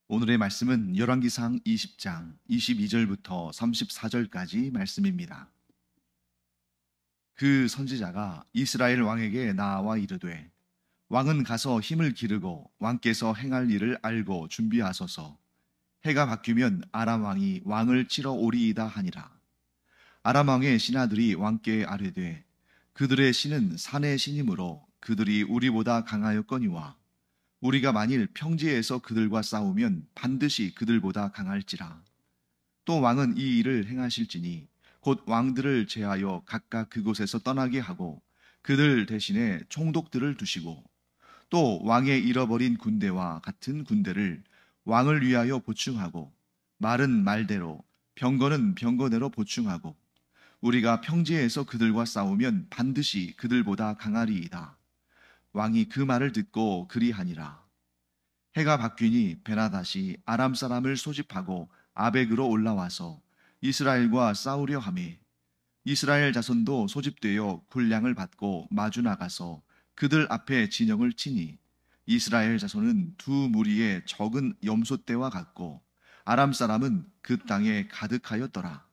오늘의 말씀은 열왕기상 20장 22절부터 34절까지 말씀입니다. 그 선지자가 이스라엘 왕에게 나와 이르되, 왕은 가서 힘을 기르고 왕께서 행할 일을 알고 준비하소서. 해가 바뀌면 아람 왕이 왕을 치러 오리이다 하니라. 아람 왕의 신하들이 왕께 아뢰되, 그들의 신은 산의 신이므로 그들이 우리보다 강하였거니와 우리가 만일 평지에서 그들과 싸우면 반드시 그들보다 강할지라. 또 왕은 이 일을 행하실지니 곧 왕들을 제하여 각각 그곳에서 떠나게 하고 그들 대신에 총독들을 두시고 또 왕의 잃어버린 군대와 같은 군대를 왕을 위하여 보충하고 말은 말대로 병거는 병거대로 보충하고 우리가 평지에서 그들과 싸우면 반드시 그들보다 강하리이다. 왕이 그 말을 듣고 그리하니라. 해가 바뀌니 베나다시 아람 사람을 소집하고 아벡으로 올라와서 이스라엘과 싸우려 하매 이스라엘 자손도 소집되어 군량을 받고 마주 나가서 그들 앞에 진영을 치니 이스라엘 자손은 두 무리의 적은 염소떼와 같고 아람 사람은 그 땅에 가득하였더라.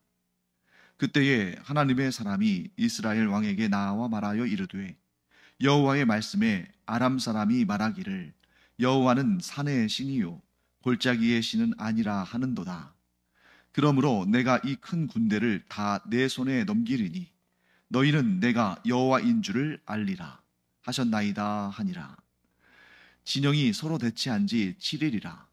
그때에 하나님의 사람이 이스라엘 왕에게 나와 말하여 이르되, 여호와의 말씀에 아람 사람이 말하기를 여호와는 산의 신이요 골짜기의 신은 아니라 하는도다. 그러므로 내가 이 큰 군대를 다 내 손에 넘기리니 너희는 내가 여호와인 줄을 알리라 하셨나이다 하니라. 진영이 서로 대치한 지 7일이라.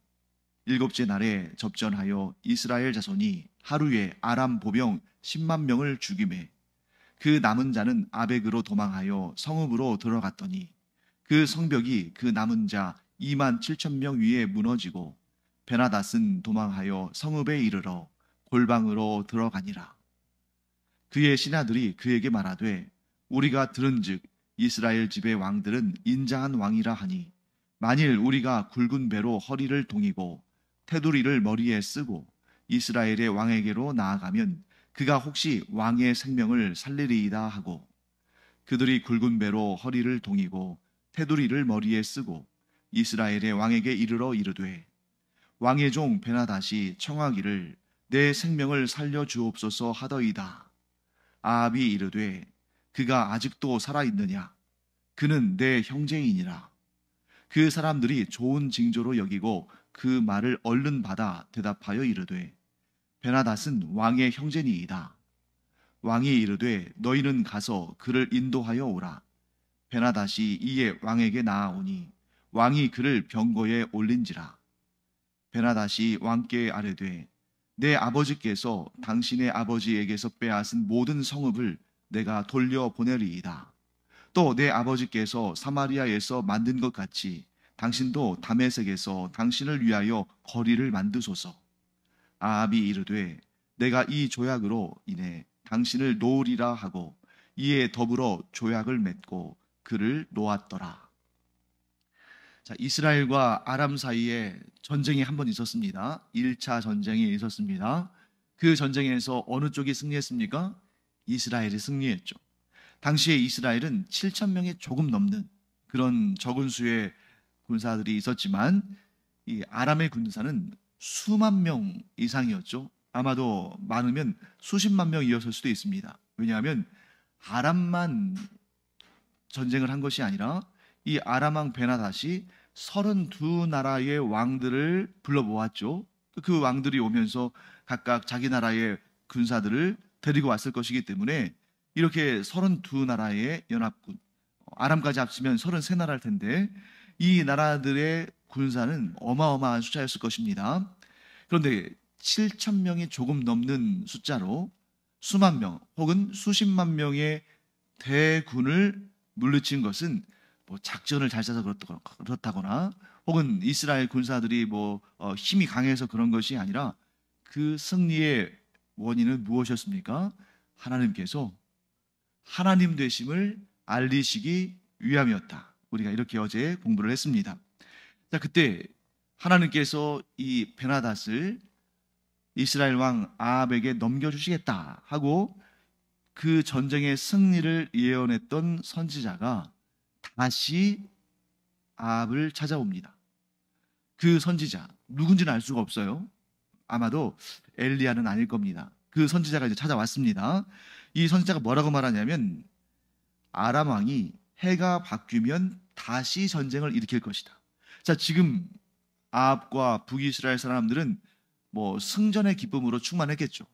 일곱째 날에 접전하여 이스라엘 자손이 하루에 아람 보병 10만 명을 죽이매 그 남은 자는 아벡으로 도망하여 성읍으로 들어갔더니 그 성벽이 그 남은 자 2만 7천 명 위에 무너지고 베나닷은 도망하여 성읍에 이르러 골방으로 들어가니라. 그의 신하들이 그에게 말하되, 우리가 들은즉 이스라엘 집의 왕들은 인자한 왕이라 하니 만일 우리가 굵은 배로 허리를 동이고 테두리를 머리에 쓰고 이스라엘의 왕에게로 나아가면 그가 혹시 왕의 생명을 살리리이다 하고, 그들이 굵은 배로 허리를 동이고 테두리를 머리에 쓰고 이스라엘의 왕에게 이르러 이르되, 왕의 종 베나닷이 청하기를 내 생명을 살려 주옵소서 하더이다. 아합이 이르되, 그가 아직도 살아있느냐? 그는 내 형제이니라. 그 사람들이 좋은 징조로 여기고 그 말을 얼른 받아 대답하여 이르되, 베나닷은 왕의 형제니이다. 왕이 이르되, 너희는 가서 그를 인도하여 오라. 베나닷이 이에 왕에게 나아오니 왕이 그를 병거에 올린지라. 베나닷이 왕께 아뢰되, 내 아버지께서 당신의 아버지에게서 빼앗은 모든 성읍을 내가 돌려보내리이다. 또 내 아버지께서 사마리아에서 만든 것 같이 당신도 다메섹에서 당신을 위하여 거리를 만드소서. 아합이 이르되, 내가 이 조약으로 인해 당신을 놓으리라 하고 이에 더불어 조약을 맺고 그를 놓았더라. 자, 이스라엘과 아람 사이에 전쟁이 한 번 있었습니다. 1차 전쟁이 있었습니다. 그 전쟁에서 어느 쪽이 승리했습니까? 이스라엘이 승리했죠. 당시에 이스라엘은 7천 명이 조금 넘는 그런 적은 수의 군사들이 있었지만 이 아람의 군사는 수만 명 이상이었죠. 아마도 많으면 수십만 명이었을 수도 있습니다. 왜냐하면 아람만 전쟁을 한 것이 아니라 이 아람 왕 베나닷이 32나라의 왕들을 불러 모았죠. 그 왕들이 오면서 각각 자기 나라의 군사들을 데리고 왔을 것이기 때문에 이렇게 32나라의 연합군, 아람까지 합치면 33나라일 텐데 이 나라들의 군사는 어마어마한 숫자였을 것입니다. 그런데 7천 명이 조금 넘는 숫자로 수만 명 혹은 수십만 명의 대군을 물리친 것은 뭐 작전을 잘 짜서 그렇다거나 혹은 이스라엘 군사들이 힘이 강해서 그런 것이 아니라 그 승리의 원인은 무엇이었습니까? 하나님께서 하나님 되심을 알리시기 위함이었다. 우리가 이렇게 어제 공부를 했습니다. 자, 그때 하나님께서 이 베나닷을 이스라엘 왕 아합에게 넘겨주시겠다 하고 그 전쟁의 승리를 예언했던 선지자가 다시 아합을 찾아옵니다. 그 선지자 누군지는 알 수가 없어요. 아마도 엘리야는 아닐 겁니다. 그 선지자가 이제 찾아왔습니다. 이 선지자가 뭐라고 말하냐면 아람 왕이 해가 바뀌면 다시 전쟁을 일으킬 것이다. 자, 지금 아합과 북이스라엘 사람들은 뭐 승전의 기쁨으로 충만했겠죠.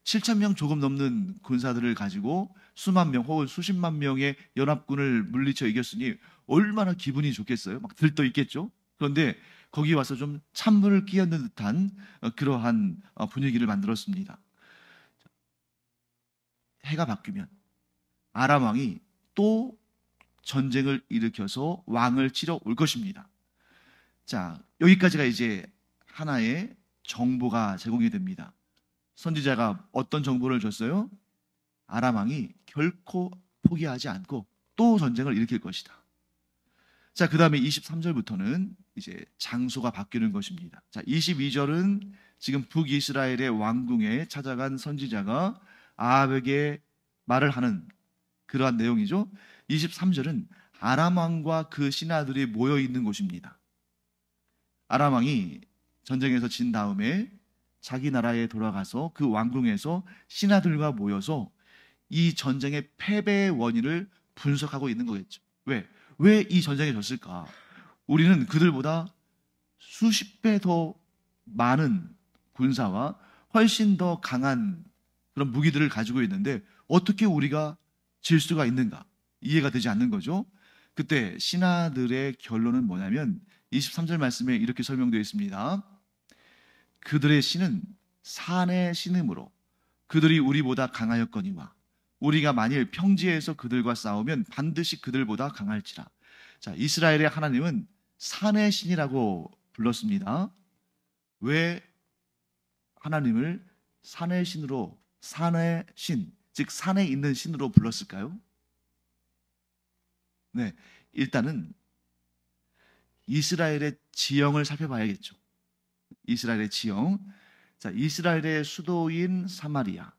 7천 명 조금 넘는 군사들을 가지고 수만 명 혹은 수십만 명의 연합군을 물리쳐 이겼으니 얼마나 기분이 좋겠어요. 막 들떠 있겠죠. 그런데 거기 와서 좀 찬물을 끼얹는 듯한 그러한 분위기를 만들었습니다. 해가 바뀌면 아람 왕이 또 전쟁을 일으켜서 왕을 치러 올 것입니다. 자, 여기까지가 이제 하나의 정보가 제공이 됩니다. 선지자가 어떤 정보를 줬어요? 아람 왕이 결코 포기하지 않고 또 전쟁을 일으킬 것이다. 자, 그 다음에 23절부터는 이제 장소가 바뀌는 것입니다. 자, 22절은 지금 북이스라엘의 왕궁에 찾아간 선지자가 아합에게 말을 하는 그러한 내용이죠. 23절은 아람 왕과 그 신하들이 모여 있는 곳입니다. 아람 왕이 전쟁에서 진 다음에 자기 나라에 돌아가서 그 왕궁에서 신하들과 모여서 이 전쟁의 패배의 원인을 분석하고 있는 거겠죠. 왜 이 전쟁에 졌을까? 우리는 그들보다 수십 배 더 많은 군사와 훨씬 더 강한 그런 무기들을 가지고 있는데 어떻게 우리가 질 수가 있는가? 이해가 되지 않는 거죠. 그때 신하들의 결론은 뭐냐면 23절 말씀에 이렇게 설명되어 있습니다. 그들의 신은 산의 신음으로 그들이 우리보다 강하였거니와 우리가 만일 평지에서 그들과 싸우면 반드시 그들보다 강할지라. 자, 이스라엘의 하나님은 산의 신이라고 불렀습니다. 왜 하나님을 산의 신으로, 산의 신, 즉 산에 있는 신으로 불렀을까요? 네, 일단은 이스라엘의 지형을 살펴봐야겠죠. 이스라엘의 지형. 자, 이스라엘의 수도인 사마리아,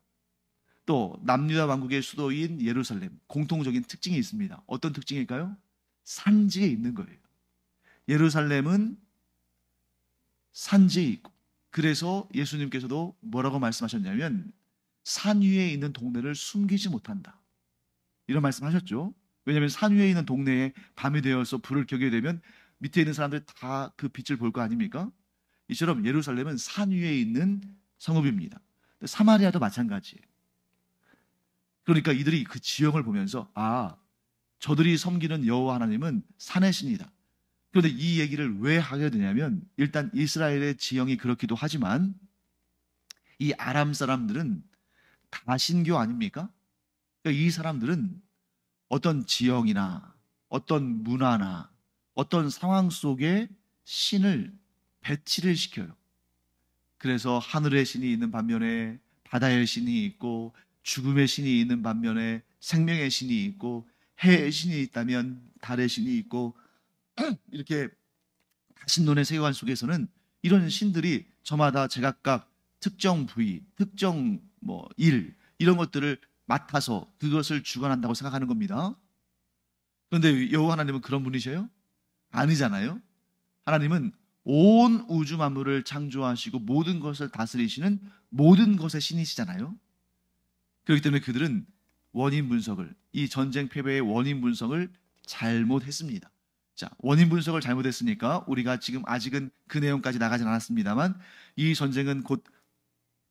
또 남유다 왕국의 수도인 예루살렘, 공통적인 특징이 있습니다. 어떤 특징일까요? 산지에 있는 거예요. 예루살렘은 산지에 있고, 그래서 예수님께서도 뭐라고 말씀하셨냐면 산 위에 있는 동네를 숨기지 못한다, 이런 말씀하셨죠. 왜냐하면 산 위에 있는 동네에 밤이 되어서 불을 켜게 되면 밑에 있는 사람들 다 그 빛을 볼 거 아닙니까? 이처럼 예루살렘은 산 위에 있는 성읍입니다. 사마리아도 마찬가지예요. 그러니까 이들이 그 지형을 보면서 저들이 섬기는 여호와 하나님은 산의 신이다. 그런데 이 얘기를 왜 하게 되냐면 일단 이스라엘의 지형이 그렇기도 하지만 이 아람 사람들은 다신교 아닙니까? 그러니까 이 사람들은 어떤 지형이나 어떤 문화나 어떤 상황 속에 신을 배치를 시켜요. 그래서 하늘의 신이 있는 반면에 바다의 신이 있고 죽음의 신이 있는 반면에 생명의 신이 있고 해의 신이 있다면 달의 신이 있고 이렇게 다신론의 세계관 속에서는 이런 신들이 저마다 제각각 특정 부위, 특정 일 이런 것들을 맡아서 그것을 주관한다고 생각하는 겁니다. 그런데 여호와 하나님은 그런 분이세요? 아니잖아요. 하나님은 온 우주 만물을 창조하시고 모든 것을 다스리시는 모든 것의 신이시잖아요. 그렇기 때문에 그들은 원인 분석을, 이 전쟁 패배의 원인 분석을 잘못했습니다. 자, 원인 분석을 잘못했으니까 우리가 지금 아직은 그 내용까지 나가진 않았습니다만 이 전쟁은 곧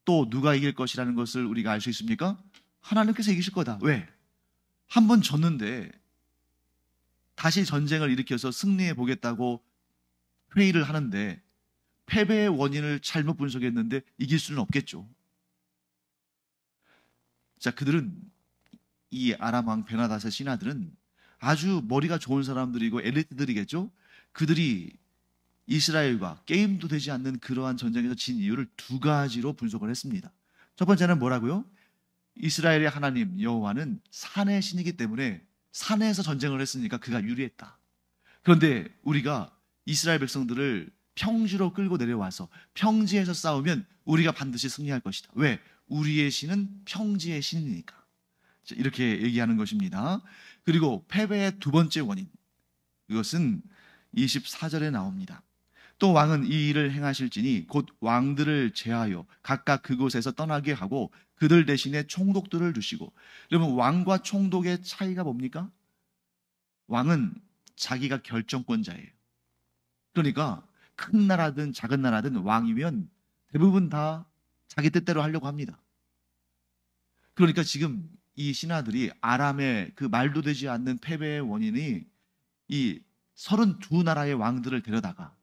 또 누가 이길 것이라는 것을 우리가 알 수 있습니까? 하나님께서 이기실 거다. 왜? 한 번 졌는데 다시 전쟁을 일으켜서 승리해 보겠다고 회의를 하는데 패배의 원인을 잘못 분석했는데 이길 수는 없겠죠. 자, 그들은 이 아람 왕 베나닷의 신하들은 아주 머리가 좋은 사람들이고 엘리트들이겠죠. 그들이 이스라엘과 게임도 되지 않는 그러한 전쟁에서 진 이유를 두 가지로 분석을 했습니다. 첫 번째는 뭐라고요? 이스라엘의 하나님 여호와는 산의 신이기 때문에 산에서 전쟁을 했으니까 그가 유리했다. 그런데 우리가 이스라엘 백성들을 평지로 끌고 내려와서 평지에서 싸우면 우리가 반드시 승리할 것이다. 왜? 우리의 신은 평지의 신이니까. 이렇게 얘기하는 것입니다. 그리고 패배의 두 번째 원인, 이것은 24절에 나옵니다. 또 왕은 이 일을 행하실지니 곧 왕들을 제하여 각각 그곳에서 떠나게 하고 그들 대신에 총독들을 두시고. 여러분, 왕과 총독의 차이가 뭡니까? 왕은 자기가 결정권자예요. 그러니까 큰 나라든 작은 나라든 왕이면 대부분 다 자기 뜻대로 하려고 합니다. 그러니까 지금 이 신하들이 아람의 그 말도 되지 않는 패배의 원인이 이 32나라의 왕들을 데려다가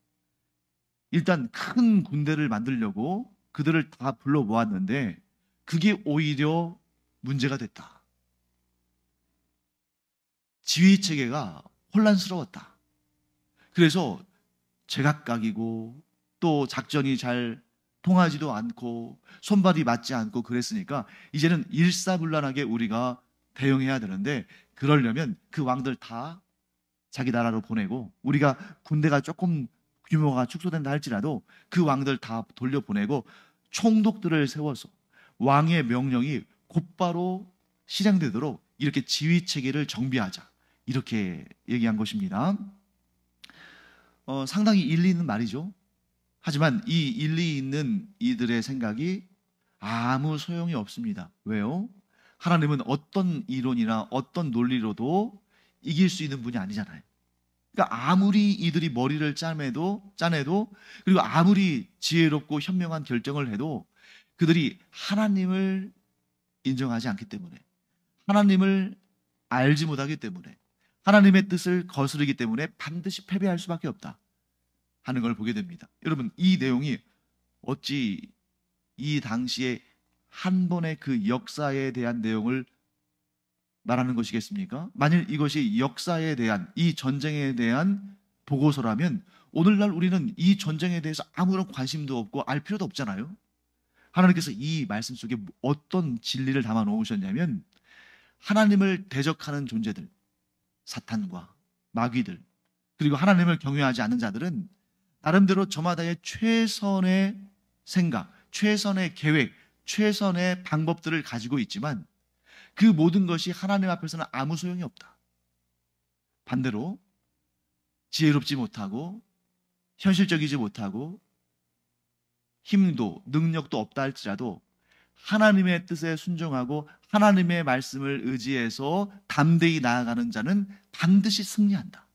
일단 큰 군대를 만들려고 그들을 다 불러 모았는데 그게 오히려 문제가 됐다. 지휘 체계가 혼란스러웠다. 그래서 제각각이고 또 작전이 잘 통하지도 않고 손발이 맞지 않고 그랬으니까 이제는 일사불란하게 우리가 대응해야 되는데, 그러려면 그 왕들 다 자기 나라로 보내고, 우리가 군대가 조금 규모가 축소된다 할지라도 그 왕들 다 돌려보내고 총독들을 세워서 왕의 명령이 곧바로 실행되도록 이렇게 지휘 체계를 정비하자, 이렇게 얘기한 것입니다. 상당히 일리 있는 말이죠. 하지만 이 일리 있는 이들의 생각이 아무 소용이 없습니다. 왜요? 하나님은 어떤 이론이나 어떤 논리로도 이길 수 있는 분이 아니잖아요. 그러니까 아무리 이들이 머리를 짜내도 그리고 아무리 지혜롭고 현명한 결정을 해도 그들이 하나님을 인정하지 않기 때문에, 하나님을 알지 못하기 때문에, 하나님의 뜻을 거스르기 때문에 반드시 패배할 수밖에 없다 하는 걸 보게 됩니다. 여러분, 이 내용이 어찌 이 당시에 한 번의 그 역사에 대한 내용을 말하는 것이겠습니까? 만일 이것이 역사에 대한, 이 전쟁에 대한 보고서라면 오늘날 우리는 이 전쟁에 대해서 아무런 관심도 없고 알 필요도 없잖아요. 하나님께서 이 말씀 속에 어떤 진리를 담아 놓으셨냐면, 하나님을 대적하는 존재들, 사탄과 마귀들, 그리고 하나님을 경외하지 않는 자들은 나름대로 저마다의 최선의 생각, 최선의 계획, 최선의 방법들을 가지고 있지만 그 모든 것이 하나님 앞에서는 아무 소용이 없다. 반대로 지혜롭지 못하고 현실적이지 못하고 힘도 능력도 없다 할지라도 하나님의 뜻에 순종하고 하나님의 말씀을 의지해서 담대히 나아가는 자는 반드시 승리한다.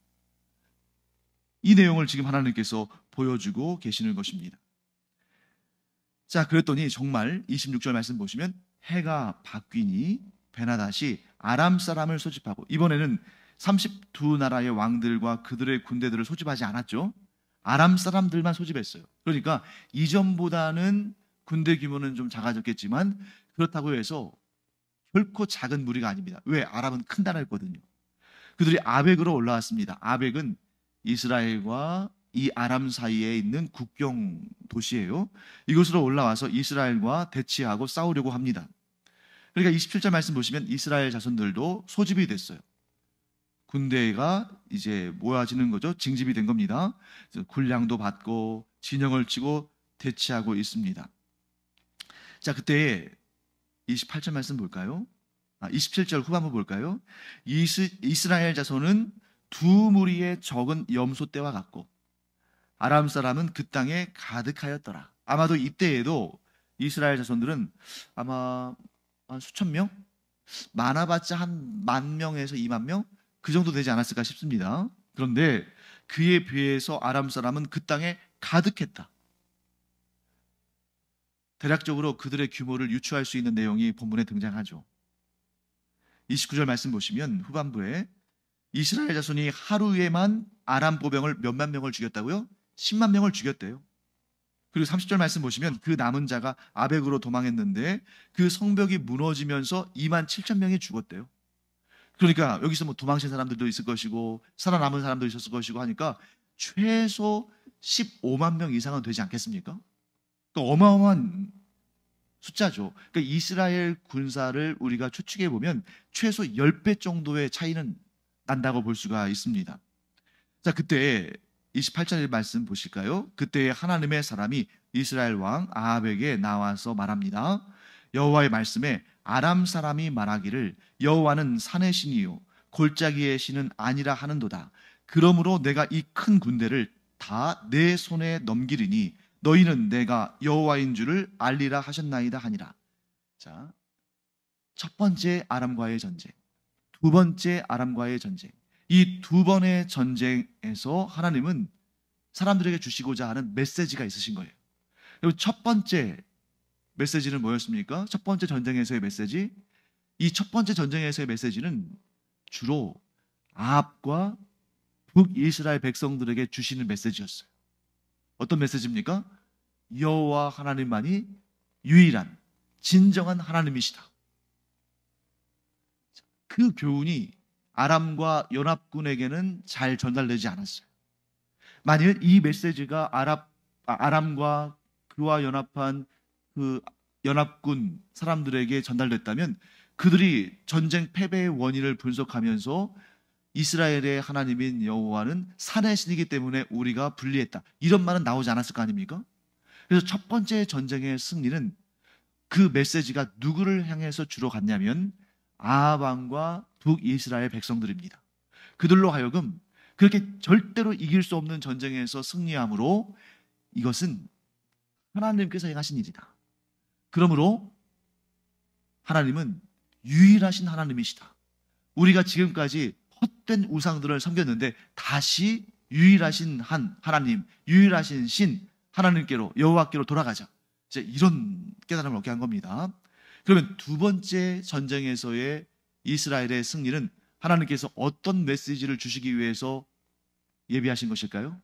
이 내용을 지금 하나님께서 보여주고 계시는 것입니다. 자, 그랬더니 정말 26절 말씀 보시면 해가 바뀌니 베나닷이 아람 사람을 소집하고, 이번에는 32나라의 왕들과 그들의 군대들을 소집하지 않았죠. 아람 사람들만 소집했어요. 그러니까 이전보다는 군대 규모는 좀 작아졌겠지만 그렇다고 해서 결코 작은 무리가 아닙니다. 왜? 아람은 큰 나라였거든요. 그들이 아벡으로 올라왔습니다. 아벡은 이스라엘과 이 아람 사이에 있는 국경 도시예요. 이곳으로 올라와서 이스라엘과 대치하고 싸우려고 합니다. 그러니까 27절 말씀 보시면 이스라엘 자손들도 소집이 됐어요. 군대가 이제 모아지는 거죠. 징집이 된 겁니다. 군량도 받고 진영을 치고 대치하고 있습니다. 자, 그때 28절 말씀 볼까요? 27절 후반부 볼까요? 이스라엘 자손은 두 무리의 적은 염소 떼와 같고 아람 사람은 그 땅에 가득하였더라. 아마도 이때에도 이스라엘 자손들은 아마 한 수천 명? 많아봤자 한 10,000명에서 20,000명? 그 정도 되지 않았을까 싶습니다. 그런데 그에 비해서 아람 사람은 그 땅에 가득했다. 대략적으로 그들의 규모를 유추할 수 있는 내용이 본문에 등장하죠. 29절 말씀 보시면 후반부에 이스라엘 자손이 하루에만 아람 보병을 몇만 명을 죽였다고요? 10만 명을 죽였대요. 그리고 30절 말씀 보시면 그 남은 자가 아벡으로 도망했는데 그 성벽이 무너지면서 27,000명이 죽었대요. 그러니까 여기서 뭐 도망친 사람들도 있을 것이고 살아남은 사람도 있었을 것이고 하니까 최소 15만 명 이상은 되지 않겠습니까? 그러니까 어마어마한 숫자죠. 그러니까 이스라엘 군사를 우리가 추측해 보면 최소 10배 정도의 차이는 난다고 볼 수가 있습니다. 자, 그때 28절 말씀 보실까요? 그때 하나님의 사람이 이스라엘 왕 아합에게 나와서 말합니다. 여호와의 말씀에 아람 사람이 말하기를 여호와는 산의 신이요 골짜기의 신은 아니라 하는도다. 그러므로 내가 이 큰 군대를 다 내 손에 넘기리니 너희는 내가 여호와인 줄을 알리라 하셨나이다 하니라. 자, 첫 번째 아람과의 전쟁, 두 번째 아람과의 전쟁. 이 두 번의 전쟁에서 하나님은 사람들에게 주시고자 하는 메시지가 있으신 거예요. 그리고 첫 번째 메시지는 뭐였습니까? 첫 번째 전쟁에서의 메시지. 이 첫 번째 전쟁에서의 메시지는 주로 아합과 북이스라엘 백성들에게 주시는 메시지였어요. 어떤 메시지입니까? 여호와 하나님만이 유일한 진정한 하나님이시다. 그 교훈이 아람과 연합군에게는 잘 전달되지 않았어요. 만일 이 메시지가 아람과 그와 연합한 그 연합군 사람들에게 전달됐다면 그들이 전쟁 패배의 원인을 분석하면서 이스라엘의 하나님인 여호와는 산의 신이기 때문에 우리가 불리했다, 이런 말은 나오지 않았을 거 아닙니까? 그래서 첫 번째 전쟁의 승리는 그 메시지가 누구를 향해서 주로 갔냐면 아합 왕과 북이스라엘 백성들입니다. 그들로 하여금 그렇게 절대로 이길 수 없는 전쟁에서 승리함으로 이것은 하나님께서 행하신 일이다. 그러므로 하나님은 유일하신 하나님이시다. 우리가 지금까지 헛된 우상들을 섬겼는데 다시 유일하신 하나님, 유일하신 신 하나님께로, 여호와께로 돌아가자. 이제 이런 깨달음을 얻게 한 겁니다. 그러면 두 번째 전쟁에서의 이스라엘의 승리는 하나님께서 어떤 메시지를 주시기 위해서 예비하신 것일까요?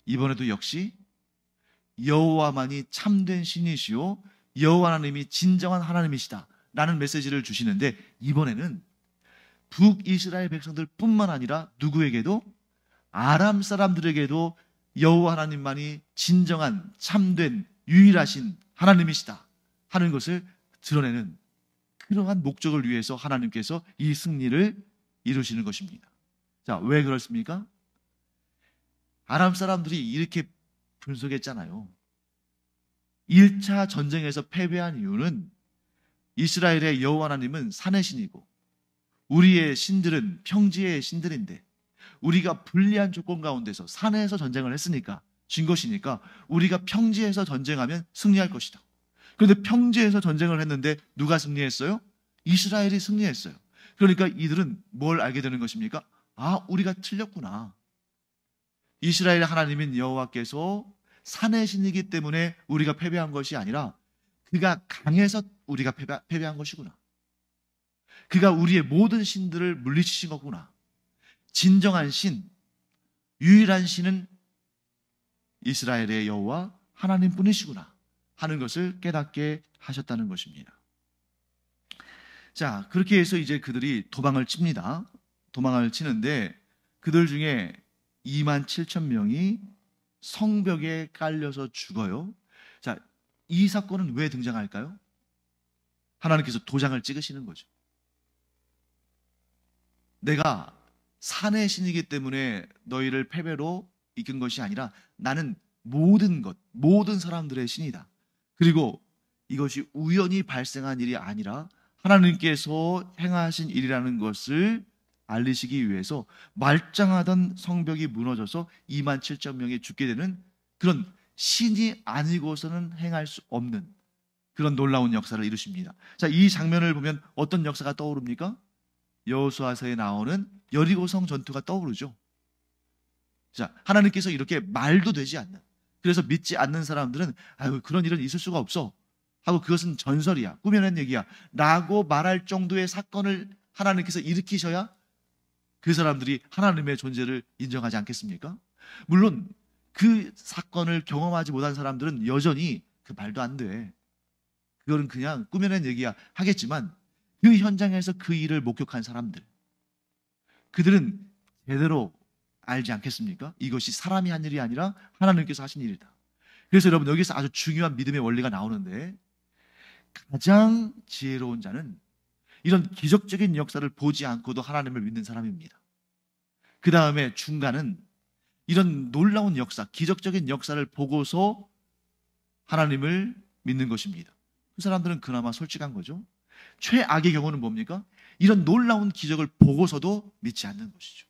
이번에도 역시 여호와만이 참된 신이시요 여호와 하나님이 진정한 하나님이시다 라는 메시지를 주시는데, 이번에는 북이스라엘 백성들 뿐만 아니라 누구에게도, 아람 사람들에게도 여호와 하나님만이 진정한 참된 유일하신 하나님이시다 하는 것을 드러내는 그러한 목적을 위해서 하나님께서 이 승리를 이루시는 것입니다. 자, 왜 그렇습니까? 아람 사람들이 이렇게 분석했잖아요. 1차 전쟁에서 패배한 이유는 이스라엘의 여호와 하나님은 산의 신이고 우리의 신들은 평지의 신들인데 우리가 불리한 조건 가운데서 산에서 전쟁을 했으니까, 진 것이니까 우리가 평지에서 전쟁하면 승리할 것이다. 그런데 평지에서 전쟁을 했는데 누가 승리했어요? 이스라엘이 승리했어요. 그러니까 이들은 뭘 알게 되는 것입니까? 아, 우리가 틀렸구나. 이스라엘 하나님인 여호와께서 산의 신이기 때문에 우리가 패배한 것이 아니라 그가 강해서 우리가 패배한 것이구나. 그가 우리의 모든 신들을 물리치신 거구나. 진정한 신, 유일한 신은 이스라엘의 여호와 하나님뿐이시구나 하는 것을 깨닫게 하셨다는 것입니다. 자, 그렇게 해서 이제 그들이 도망을 칩니다. 도망을 치는데 그들 중에 27,000명이 성벽에 깔려서 죽어요. 자, 이 사건은 왜 등장할까요? 하나님께서 도장을 찍으시는 거죠. 내가 산의 신이기 때문에 너희를 패배로 이끈 것이 아니라 나는 모든 것, 모든 사람들의 신이다. 그리고 이것이 우연히 발생한 일이 아니라 하나님께서 행하신 일이라는 것을 알리시기 위해서 말짱하던 성벽이 무너져서 27,000명이 죽게 되는 그런 신이 아니고서는 행할 수 없는 그런 놀라운 역사를 이루십니다. 자, 이 장면을 보면 어떤 역사가 떠오릅니까? 여호수아서에 나오는 여리고성 전투가 떠오르죠. 자, 하나님께서 이렇게 말도 되지 않는, 그래서 믿지 않는 사람들은 아유, 그런 일은 있을 수가 없어 하고 그것은 전설이야, 꾸며낸 얘기야 라고 말할 정도의 사건을 하나님께서 일으키셔야 그 사람들이 하나님의 존재를 인정하지 않겠습니까? 물론 그 사건을 경험하지 못한 사람들은 여전히 그 말도 안 돼, 그거는 그냥 꾸며낸 얘기야 하겠지만, 그 현장에서 그 일을 목격한 사람들, 그들은 제대로 알지 않겠습니까? 이것이 사람이 한 일이 아니라 하나님께서 하신 일이다. 그래서 여러분, 여기서 아주 중요한 믿음의 원리가 나오는데, 가장 지혜로운 자는 이런 기적적인 역사를 보지 않고도 하나님을 믿는 사람입니다. 그 다음에 중간은 이런 놀라운 역사, 기적적인 역사를 보고서 하나님을 믿는 것입니다. 그 사람들은 그나마 솔직한 거죠. 최악의 경우는 뭡니까? 이런 놀라운 기적을 보고서도 믿지 않는 것이죠.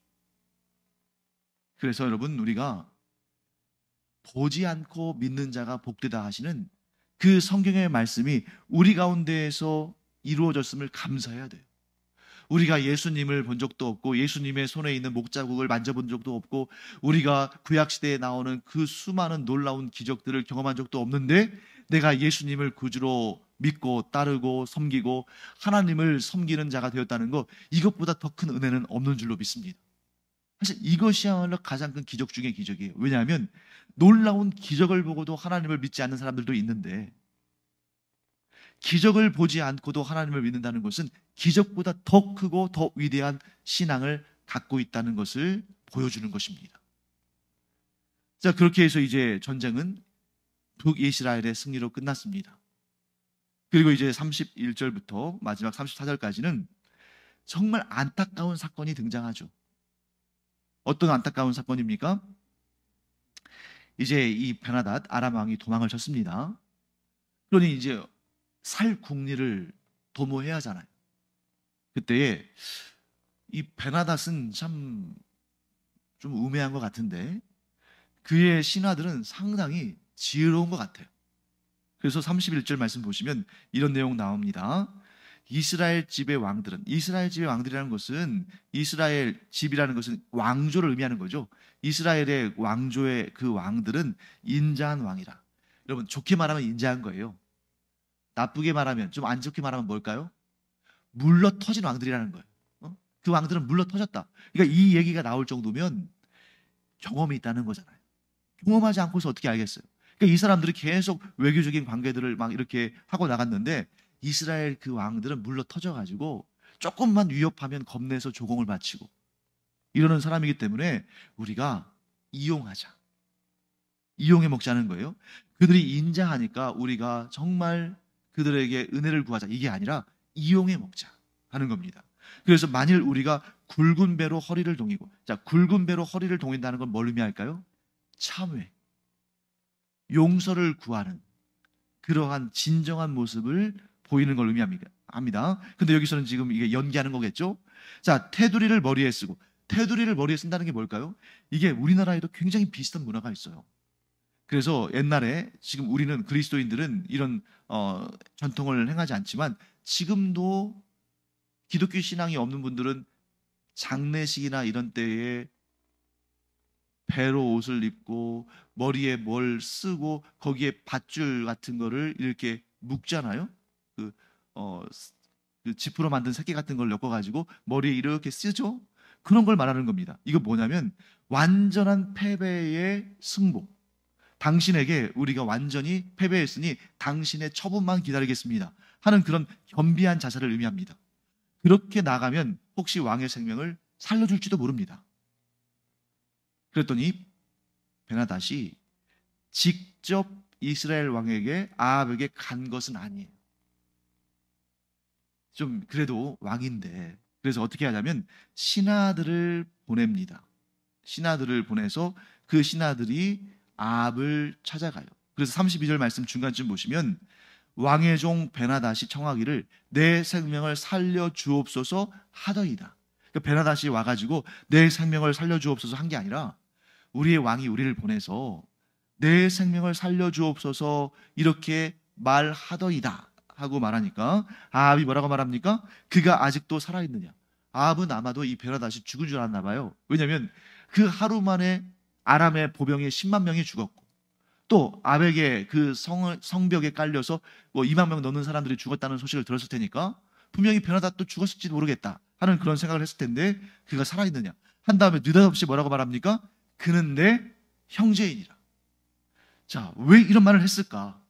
그래서 여러분, 우리가 보지 않고 믿는 자가 복되다 하시는 그 성경의 말씀이 우리 가운데에서 이루어졌음을 감사해야 돼요. 우리가 예수님을 본 적도 없고 예수님의 손에 있는 목자국을 만져본 적도 없고 우리가 구약시대에 나오는 그 수많은 놀라운 기적들을 경험한 적도 없는데 내가 예수님을 구주로 믿고 따르고 섬기고 하나님을 섬기는 자가 되었다는 거, 이것보다 더 큰 은혜는 없는 줄로 믿습니다. 사실 이것이야말로 가장 큰 기적 중의 기적이에요. 왜냐하면 놀라운 기적을 보고도 하나님을 믿지 않는 사람들도 있는데, 기적을 보지 않고도 하나님을 믿는다는 것은 기적보다 더 크고 더 위대한 신앙을 갖고 있다는 것을 보여주는 것입니다. 자, 그렇게 해서 이제 전쟁은 북이스라엘의 승리로 끝났습니다. 그리고 이제 31절부터 마지막 34절까지는 정말 안타까운 사건이 등장하죠. 어떤 안타까운 사건입니까? 이제 이 베나닷 아람 왕이 도망을 쳤습니다. 그러니 이제 살 궁리를 도모해야 하잖아요. 그때에 이 베나닷은 참 좀 우매한 것 같은데 그의 신하들은 상당히 지혜로운 것 같아요. 그래서 31절 말씀 보시면 이런 내용 나옵니다. 이스라엘 집의 왕들은, 이스라엘 집의 왕들이라는 것은, 이스라엘 집이라는 것은 왕조를 의미하는 거죠. 이스라엘의 왕조의 그 왕들은 인자한 왕이라. 여러분, 좋게 말하면 인자한 거예요. 나쁘게 말하면, 좀 안 좋게 말하면 뭘까요? 물러 터진 왕들이라는 거예요. 그 왕들은 물러 터졌다. 그러니까 이 얘기가 나올 정도면 경험이 있다는 거잖아요. 경험하지 않고서 어떻게 알겠어요? 그러니까 이 사람들이 계속 외교적인 관계들을 막 이렇게 하고 나갔는데 이스라엘 그 왕들은 물러 터져가지고 조금만 위협하면 겁내서 조공을 바치고 이러는 사람이기 때문에 우리가 이용하자. 이용해 먹자는 거예요. 그들이 인자하니까 우리가 정말 그들에게 은혜를 구하자. 이게 아니라 이용해 먹자 하는 겁니다. 그래서 만일 우리가 굵은 배로 허리를 동이고, 자, 굵은 배로 허리를 동인다는 건 뭘 의미할까요? 참회, 용서를 구하는 그러한 진정한 모습을 보이는 걸 의미합니다. 근데 여기서는 지금 이게 연기하는 거겠죠? 자, 테두리를 머리에 쓰고, 테두리를 머리에 쓴다는 게 뭘까요? 이게 우리나라에도 굉장히 비슷한 문화가 있어요. 그래서 옛날에, 지금 우리는 그리스도인들은 이런 전통을 행하지 않지만 지금도 기독교 신앙이 없는 분들은 장례식이나 이런 때에 배로 옷을 입고 머리에 뭘 쓰고 거기에 밧줄 같은 거를 이렇게 묶잖아요. 그 지프로 만든 새끼 같은 걸 엮어가지고 머리에 이렇게 쓰죠. 그런 걸 말하는 겁니다. 이거 뭐냐면 완전한 패배의 승복. 당신에게 우리가 완전히 패배했으니 당신의 처분만 기다리겠습니다 하는 그런 겸비한 자세를 의미합니다. 그렇게 나가면 혹시 왕의 생명을 살려줄지도 모릅니다. 그랬더니 베나닷이 직접 이스라엘 왕에게, 아합에게 간 것은 아니에요. 좀 그래도 왕인데, 그래서 어떻게 하냐면 신하들을 보냅니다. 신하들을 보내서 그 신하들이 아합을 찾아가요. 그래서 32절 말씀 중간쯤 보시면 왕의 종 베나닷이 청하기를 내 생명을 살려주옵소서 하더이다. 그러니까 베나닷이 와가지고 내 생명을 살려주옵소서 한 게 아니라 우리의 왕이 우리를 보내서 내 생명을 살려주옵소서 이렇게 말하더이다 하고 말하니까 아합이 뭐라고 말합니까? 그가 아직도 살아있느냐. 아합은 아마도 이 베나닷이 죽은 줄 알았나 봐요. 왜냐하면 그 하루 만에 아람의 보병이 10만 명이 죽었고 또 아벡의 그 성벽에 깔려서 뭐 2만 명 넘는 사람들이 죽었다는 소식을 들었을 테니까 분명히 베나닷도 죽었을지도 모르겠다 하는 그런 생각을 했을 텐데 그가 살아있느냐 한 다음에 느닷없이 뭐라고 말합니까? 그는 내 형제이니라. 자, 왜 이런 말을 했을까?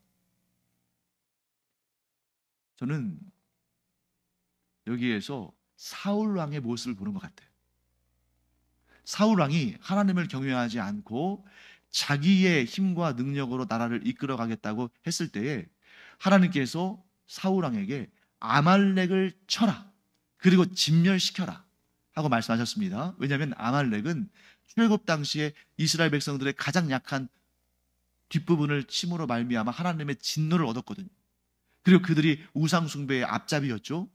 저는 여기에서 사울 왕의 모습을 보는 것 같아요. 사울 왕이 하나님을 경외하지 않고 자기의 힘과 능력으로 나라를 이끌어 가겠다고 했을 때에 하나님께서 사울 왕에게 아말렉을 쳐라, 그리고 진멸시켜라 하고 말씀하셨습니다. 왜냐하면 아말렉은 출애굽 당시에 이스라엘 백성들의 가장 약한 뒷부분을 침으로 말미암아 하나님의 진노를 얻었거든요. 그리고 그들이 우상 숭배의 앞잡이였죠.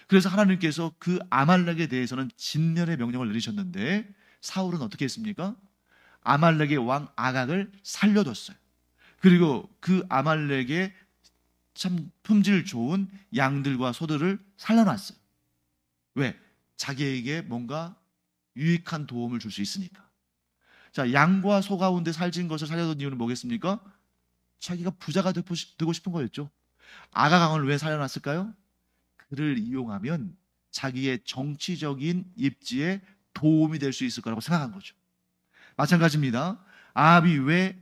그래서 하나님께서 그 아말렉에 대해서는 진멸의 명령을 내리셨는데 사울은 어떻게 했습니까? 아말렉의 왕 아각을 살려뒀어요. 그리고 그 아말렉의 참 품질 좋은 양들과 소들을 살려놨어요. 왜? 자기에게 뭔가 유익한 도움을 줄 수 있으니까. 자, 양과 소 가운데 살진 것을 살려둔 이유는 뭐겠습니까? 자기가 부자가 되고 싶은 거였죠. 아가강을 왜 살려놨을까요? 그를 이용하면 자기의 정치적인 입지에 도움이 될 수 있을 거라고 생각한 거죠. 마찬가지입니다. 아합이 왜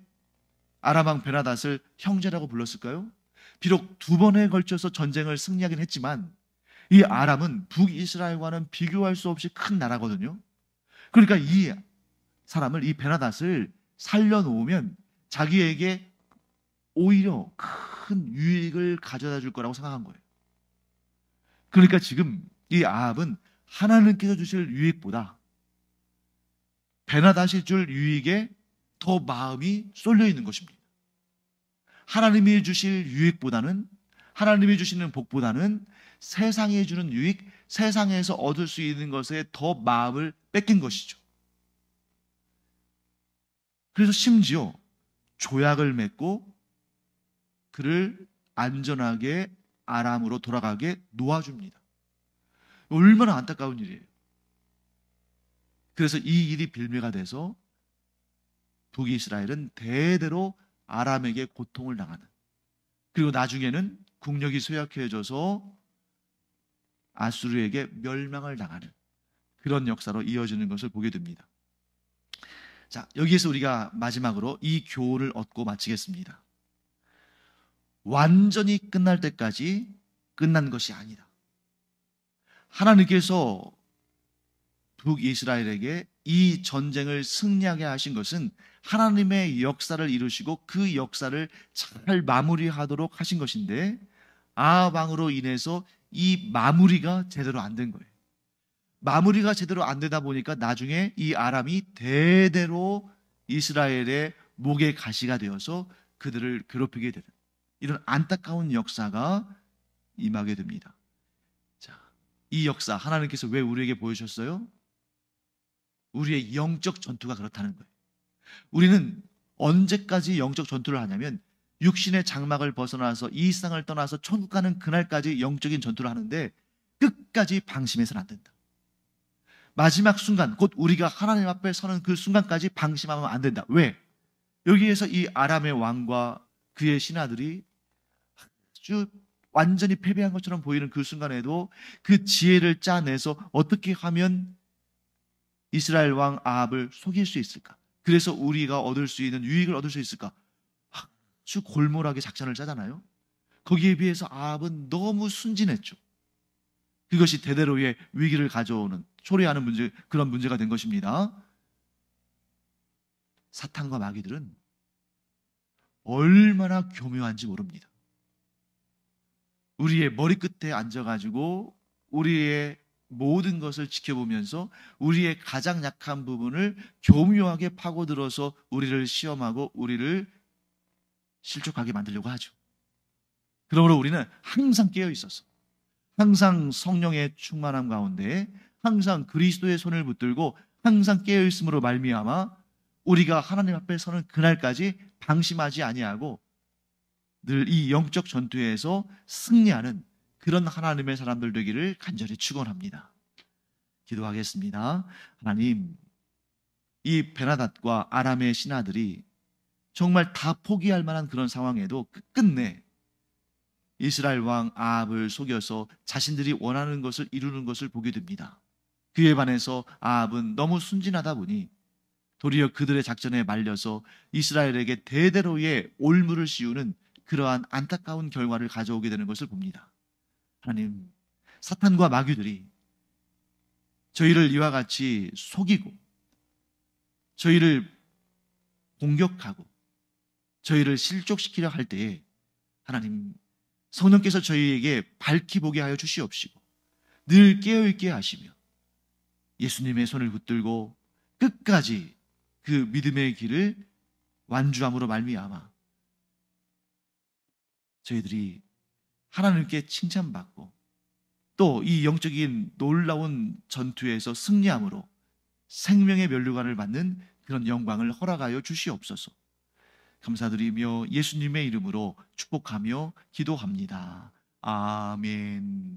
아람 왕 베나닷을 형제라고 불렀을까요? 비록 두 번에 걸쳐서 전쟁을 승리하긴 했지만 이 아람은 북이스라엘과는 비교할 수 없이 큰 나라거든요. 그러니까 이 사람을, 이 베나닷을 살려놓으면 자기에게 오히려 큰 유익을 가져다 줄 거라고 생각한 거예요. 그러니까 지금 이 아합은 하나님께서 주실 유익보다 베나닷이 줄 유익에 더 마음이 쏠려 있는 것입니다. 하나님이 주실 유익보다는, 하나님이 주시는 복보다는 세상이 주는 유익, 세상에서 얻을 수 있는 것에 더 마음을 뺏긴 것이죠. 그래서 심지어 조약을 맺고 그를 안전하게 아람으로 돌아가게 놓아줍니다. 얼마나 안타까운 일이에요. 그래서 이 일이 빌미가 돼서 북이스라엘은 대대로 아람에게 고통을 당하는, 그리고 나중에는 국력이 쇠약해져서 아수르에게 멸망을 당하는 그런 역사로 이어지는 것을 보게 됩니다. 자, 여기에서 우리가 마지막으로 이 교훈을 얻고 마치겠습니다. 완전히 끝날 때까지 끝난 것이 아니다. 하나님께서 북이스라엘에게 이 전쟁을 승리하게 하신 것은 하나님의 역사를 이루시고 그 역사를 잘 마무리하도록 하신 것인데, 아합 왕으로 인해서 이 마무리가 제대로 안 된 거예요. 마무리가 제대로 안 되다 보니까 나중에 이 아람이 대대로 이스라엘의 목의 가시가 되어서 그들을 괴롭히게 되는 이런 안타까운 역사가 임하게 됩니다. 자, 이 역사 하나님께서 왜 우리에게 보여주셨어요? 우리의 영적 전투가 그렇다는 거예요. 우리는 언제까지 영적 전투를 하냐면 육신의 장막을 벗어나서 이 세상을 떠나서 천국 가는 그날까지 영적인 전투를 하는데 끝까지 방심해서는 안 된다. 마지막 순간, 곧 우리가 하나님 앞에 서는 그 순간까지 방심하면 안 된다. 왜? 여기에서 이 아람의 왕과 그의 신하들이 아주 완전히 패배한 것처럼 보이는 그 순간에도 그 지혜를 짜내서 어떻게 하면 이스라엘 왕 아합을 속일 수 있을까? 그래서 우리가 얻을 수 있는 유익을 얻을 수 있을까? 아주 골몰하게 작전을 짜잖아요. 거기에 비해서 아합은 너무 순진했죠. 그것이 대대로의 위기를 가져오는, 초래하는 문제, 그런 문제가 된 것입니다. 사탄과 마귀들은 얼마나 교묘한지 모릅니다. 우리의 머리끝에 앉아가지고 우리의 모든 것을 지켜보면서 우리의 가장 약한 부분을 교묘하게 파고들어서 우리를 시험하고 우리를 실족하게 만들려고 하죠. 그러므로 우리는 항상 깨어 있어서, 항상 성령의 충만함 가운데, 항상 그리스도의 손을 붙들고 항상 깨어 있음으로 말미암아 우리가 하나님 앞에 서는 그날까지 방심하지 아니하고 늘 이 영적 전투에서 승리하는 그런 하나님의 사람들 되기를 간절히 축원합니다. 기도하겠습니다. 하나님, 이 베나닷과 아람의 신하들이 정말 다 포기할 만한 그런 상황에도 끝끝내 이스라엘 왕 아합을 속여서 자신들이 원하는 것을 이루는 것을 보게 됩니다. 그에 반해서 아합은 너무 순진하다 보니 도리어 그들의 작전에 말려서 이스라엘에게 대대로의 올무를 씌우는 그러한 안타까운 결과를 가져오게 되는 것을 봅니다. 하나님, 사탄과 마귀들이 저희를 이와 같이 속이고 저희를 공격하고 저희를 실족시키려 할 때에 하나님, 성령께서 저희에게 밝히 보게 하여 주시옵시고 늘 깨어있게 하시며 예수님의 손을 붙들고 끝까지 그 믿음의 길을 완주함으로 말미암아 저희들이 하나님께 칭찬받고 또 이 영적인 놀라운 전투에서 승리함으로 생명의 면류관을 받는 그런 영광을 허락하여 주시옵소서. 감사드리며 예수님의 이름으로 축복하며 기도합니다. 아멘.